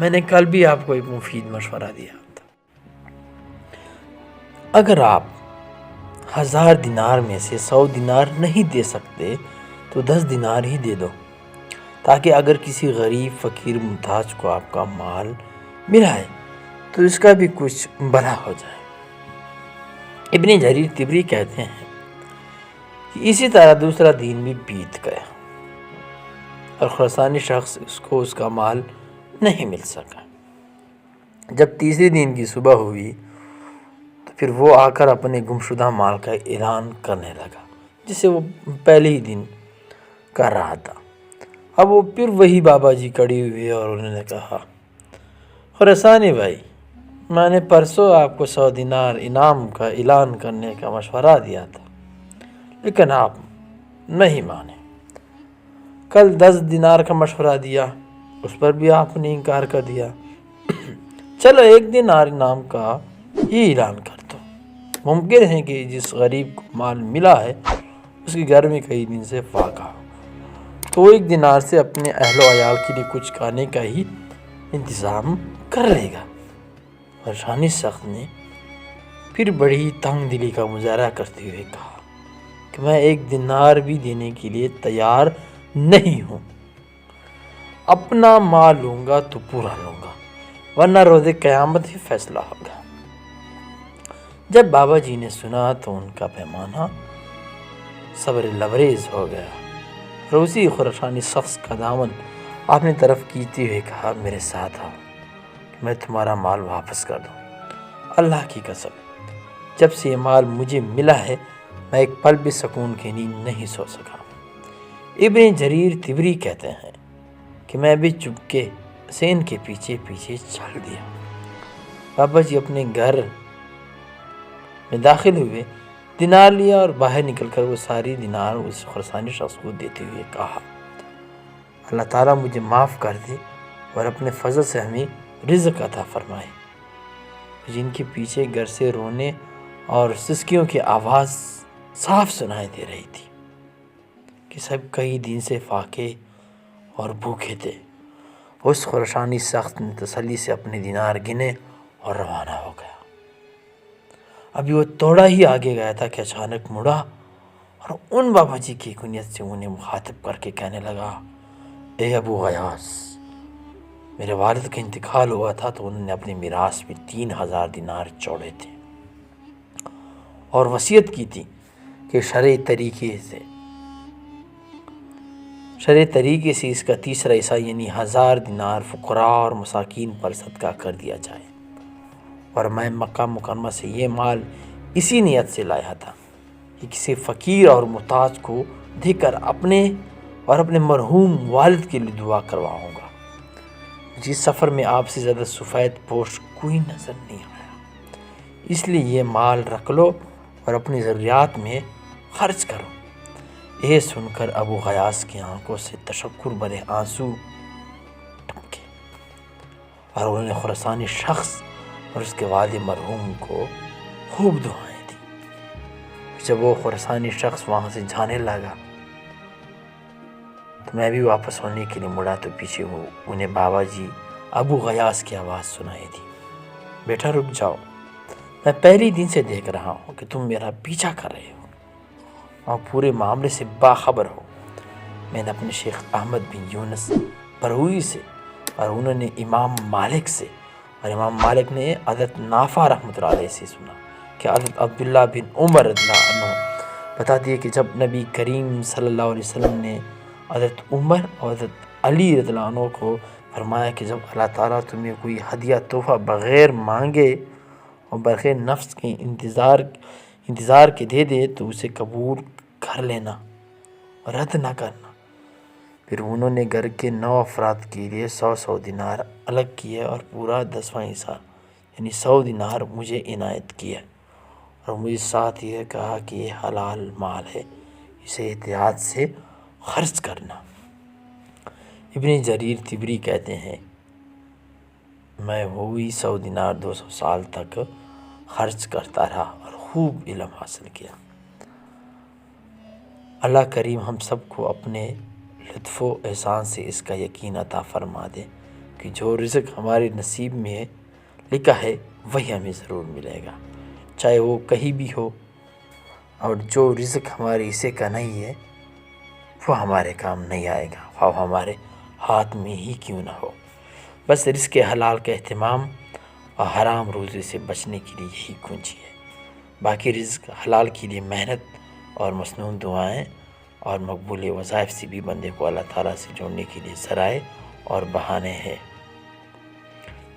میں نے کل بھی آپ کو ایک مفید مشورہ دیا تھا، اگر آپ 1000 دینار میں سے 100 دینار نہیں دے سکتے تو 10 دینار ہی دے دو، تاکہ اگر کسی غریب فقیر محتاج کو آپ کا مال ملا ہے تو اس کا بھی کچھ بھلا ہو جائے۔ ابن جریر طبری کہتے ہیں کہ اسی طرح دوسرا دن بھی بیت گیا اور خراسانی شخص اس کا مال نہیں مل سکا۔ جب تیسرے دن کی صبح ہوئی تو پھر وہ آ کر اپنے گمشدہ مال کا اعلان کرنے لگا جسے وہ پہلے ہی دن کر رہا تھا۔ اب وہ پھر وہی بابا جی کھڑی ہوئی اور انہوں نے کہا، خراسانی بھائی، میں نے پرسوں آپ کو 100 دینار انعام کا اعلان کرنے کا مشورہ دیا تھا، لیکن آپ نہیں مانے۔ کل 10 دینار کا مشورہ دیا، اس پر بھی آپ نے انکار کر دیا۔ چلو 1 دینار انعام کا ہی اعلان کر دو۔ ممکن ہے کہ جس غریب کو مال ملا ہے اس کے گھر میں کئی دن سے فاقہ ہو، تو وہ 1 دینار سے اپنے اہل و عیال کے لیے کچھ کھانے کا ہی انتظام کر لے گا۔ خراسانی شخص نے پھر بڑی تنگ دلی کا مظاہرہ کرتے ہوئے کہا کہ میں 1 دینار بھی دینے کے لیے تیار نہیں ہوں، اپنا مال لوں گا تو پورا لوں گا، ورنہ روز قیامت ہی فیصلہ ہوگا۔ جب بابا جی نے سنا تو ان کا پیمانہ صبر لبریز ہو گیا اور اسی خراسانی شخص کا دامن اپنی طرف کھینچتے ہوئے کہا، میرے ساتھ آؤ، میں تمہارا مال واپس کر دوں۔ اللہ کی قسم، جب سے یہ مال مجھے ملا ہے میں ایک پل بھی سکون کی نیند نہیں سو سکا۔ ابن جریر طبری کہتے ہیں کہ میں بھی چپکے سے ان کے پیچھے پیچھے چل دیا۔ بابا جی اپنے گھر میں داخل ہوئے، دینار لیا اور باہر نکل کر وہ ساری دینار اس خراسانی شخص کو دیتے ہوئے کہا، اللہ تعالیٰ مجھے معاف کر دے اور اپنے فضل سے ہمیں رزق عطا فرمائے۔ جن کے پیچھے گھر سے رونے اور سسکیوں کی آواز صاف سنائی دے رہی تھی کہ سب کئی دن سے فاقے اور بھوکے تھے۔ اس خراسانی شخص نے تسلی سے اپنے دینار گنے اور روانہ ہو گیا۔ ابھی وہ تھوڑا ہی آگے گیا تھا کہ اچانک مڑا اور ان بابا جی کی کنیت سے انہیں مخاطب کر کے کہنے لگا، اے ابو غیاث، میرے والد کا انتقال ہوا تھا تو انہوں نے اپنی میراث میں 3000 دینار چھوڑے تھے اور وصیت کی تھی کہ شرعی طریقے سے اس کا تیسرا حصہ یعنی 1000 دینار فقراء اور مساکین پر صدقہ کر دیا جائے، اور میں مکہ مکرمہ سے یہ مال اسی نیت سے لایا تھا کہ کسی فقیر اور محتاج کو دے کر اپنے اور اپنے مرحوم والد کے لیے دعا کرواؤں گا۔ مجھے سفر میں آپ سے زیادہ سفید پوش کوئی نظر نہیں آیا، اس لیے یہ مال رکھ لو اور اپنی ضروریات میں خرچ کرو۔ یہ سن کر ابو غیاث کی آنکھوں سے تشکر بھرے آنسو ٹپکے اور انہوں نے خراسانی شخص اور اس کے والد مرحوم کو خوب دعائیں دی۔ جب وہ خراسانی شخص وہاں سے جانے لگا تو میں بھی واپس ہونے کے لیے مڑا تو پیچھے وہ انہیں بابا جی ابو غیاث کی آواز سنائی دی، بیٹا رک جاؤ، میں پہلی دن سے دیکھ رہا ہوں کہ تم میرا پیچھا کر رہے ہو اور پورے معاملے سے باخبر ہو۔ میں نے اپنے شیخ احمد بن یونس بروئی سے اور انہوں نے امام مالک سے اور امام مالک نے حضرت نافع رحمۃ اللہ علیہ سے سنا کہ حضرت عبداللہ بن عمر رضی اللہ عنہ بتا دیے کہ جب نبی کریم صلی اللہ علیہ وسلم نے حضرت عمر اور حضرت علی رضی اللہ عنہ کو فرمایا کہ جب اللہ تعالیٰ تمہیں کوئی ہدیہ تحفہ بغیر مانگے اور بغیر نفس کے انتظار کے دے دے تو اسے قبول کر لینا اور رد نہ کرنا۔ پھر انہوں نے گھر کے 9 افراد کے لیے 100 دینار الگ کیے اور پورا 10واں حصہ یعنی 100 دینار مجھے عنایت کیا اور مجھے ساتھ یہ کہا کہ یہ حلال مال ہے، اسے احتیاط سے خرچ کرنا۔ ابن جریر طبری کہتے ہیں میں وہی 100 دینار 200 سال تک خرچ کرتا رہا اور خوب علم حاصل کیا۔ اللہ کریم ہم سب کو اپنے لطف و احسان سے اس کا یقین عطا فرما دے کیونکہ جو رزق ہمارے نصیب میں لکھا ہے وہی ہمیں ضرور ملے گا، چاہے وہ کہیں بھی ہو، اور جو رزق ہمارے حصے کا نہیں ہے وہ ہمارے کام نہیں آئے گا، وہ ہمارے ہاتھ میں ہی کیوں نہ ہو۔ بس رزق حلال کا اہتمام اور حرام روزی سے بچنے کے لیے یہی کنجی ہے۔ باقی رزق حلال کے لیے محنت اور مسنون دعائیں اور مقبول وظائف سے بھی بندے کو اللہ تعالیٰ سے جوڑنے کے لیے ذرائع اور بہانے ہیں۔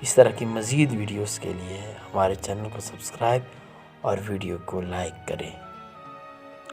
اس طرح کی مزید ویڈیوز کے لیے ہمارے چینل کو سبسکرائب اور ویڈیو کو لائک کریں۔